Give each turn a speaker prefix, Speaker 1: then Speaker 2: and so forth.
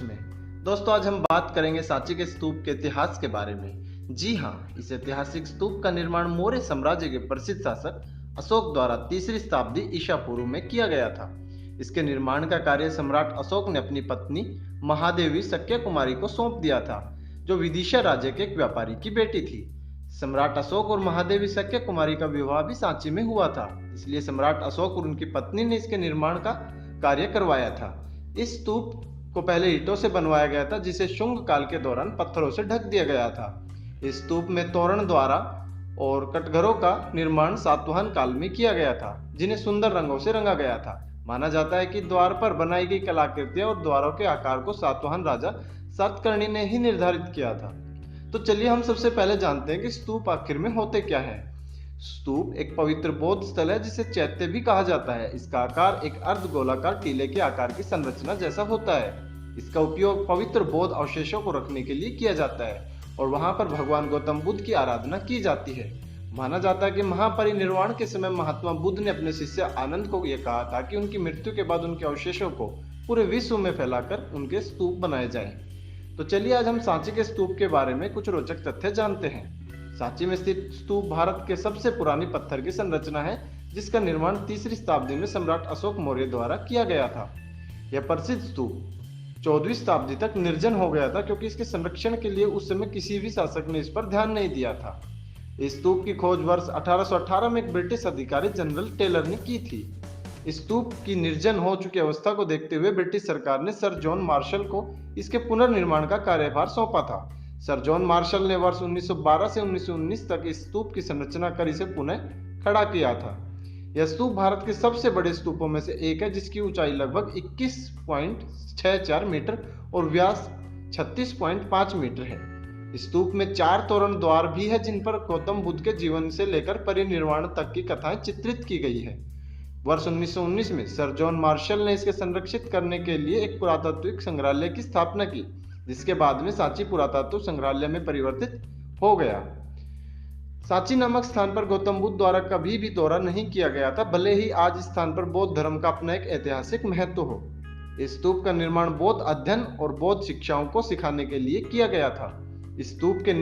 Speaker 1: में दोस्तों, आज हम बात करेंगे सांची के स्तूप के इतिहास के बारे में। जी हाँ, इस ऐतिहासिक स्तूप का निर्माण मौर्य साम्राज्य के प्रसिद्ध शासक अशोक द्वारा तीसरी शताब्दी ईसा पूर्व में किया गया था। इसके निर्माण का कार्य सम्राट अशोक ने अपनी पत्नी महादेवी शक्य कुमारी को सौंप दिया था, जो विदिशा राज्य के एक व्यापारी की बेटी थी। सम्राट अशोक और महादेवी शक्य कुमारी का विवाह भी सांची में हुआ था, इसलिए सम्राट अशोक और उनकी पत्नी ने इसके निर्माण का कार्य करवाया था। इस स्तूप को पहले ईंटों से बनवाया गया था, जिसे शुंग काल के दौरान पत्थरों से ढक दिया गया था। इस स्तूप में तोरण द्वारा और कटघरों का निर्माण सातवाहन काल में किया गया था, जिन्हें सुंदर रंगों से रंगा गया था। माना जाता है कि द्वार पर बनाई गई कलाकृतियां और द्वारों के आकार को सातवाहन राजा सातकर्णी ने ही निर्धारित किया था। तो चलिए हम सबसे पहले जानते हैं कि स्तूप आखिर में होते क्या है। स्तूप एक पवित्र बौद्ध स्थल है, जिसे चैत्य भी कहा जाता है। इसका आकार एक अर्ध गोलाकार टीले के आकार की संरचना जैसा होता है। इसका उपयोग पवित्र बौद्ध अवशेषों को रखने के लिए किया जाता है और वहां पर भगवान गौतम बुद्ध की आराधना की जाती है। माना जाता है कि महापरिनिर्वाण के समय महात्मा बुद्ध ने अपने शिष्य आनंद को यह कहा था कि उनकी मृत्यु के बाद उनके अवशेषों को पूरे विश्व में फैलाकर उनके स्तूप बनाए जाएं। तो चलिए आज हम सांची के स्तूप के बारे में कुछ रोचक तथ्य जानते हैं। सांची में स्थित स्तूप भारत के सबसे पुरानी पत्थर की संरचना है, जिसका निर्माण तीसरी शताब्दी में सम्राट अशोक मौर्य द्वारा किया गया था। यह प्रसिद्ध स्तूप 14वीं शताब्दी तक निर्जन हो गया था, क्योंकि इसके संरक्षण के लिए उस समय किसी भी शासक ने इस पर ध्यान नहीं दिया था। इस स्तूप की खोज वर्ष 1818 में एक ब्रिटिश अधिकारी जनरल टेलर ने की थी। इस स्तूप की निर्जन हो चुकी अवस्था को देखते हुए ब्रिटिश सरकार ने सर जॉन मार्शल को इसके पुनर्निर्माण का कार्यभार सौंपा था। सर जॉन मार्शल ने वर्ष 1912 से 1919 तक इस स्तूप की संरचना कर इसे पुनः खड़ा किया था। यह स्तूप भारत के सबसे बड़े स्तूपों में से एक है, जिसकी ऊंचाई लगभग 21.64 मीटर और व्यास 36.5 मीटर है। इस स्तूप में 4 तोरण द्वार भी है, जिन पर गौतम बुद्ध के जीवन से लेकर परिनिर्वाण तक की कथाएं चित्रित की गई है। वर्ष 1919 में सर जॉन मार्शल ने इसके संरक्षित करने के लिए एक पुरातात्विक संग्रहालय की स्थापना की, जिसके बाद में सांची पुरातत्व संग्रहालय में परिवर्तित हो गया। सांची नामक स्थान पर गौतम बुद्ध द्वारा कभी भी दौरा नहीं किया गया था, भले ही आज इस स्थान पर बौद्ध धर्म का अपना एक ऐतिहासिक महत्व हो। इस स्तूप का निर्माण बौद्ध अध्ययन और बौद्ध शिक्षाओं को सिखाने के लिए किया गया था। इस स्तूप के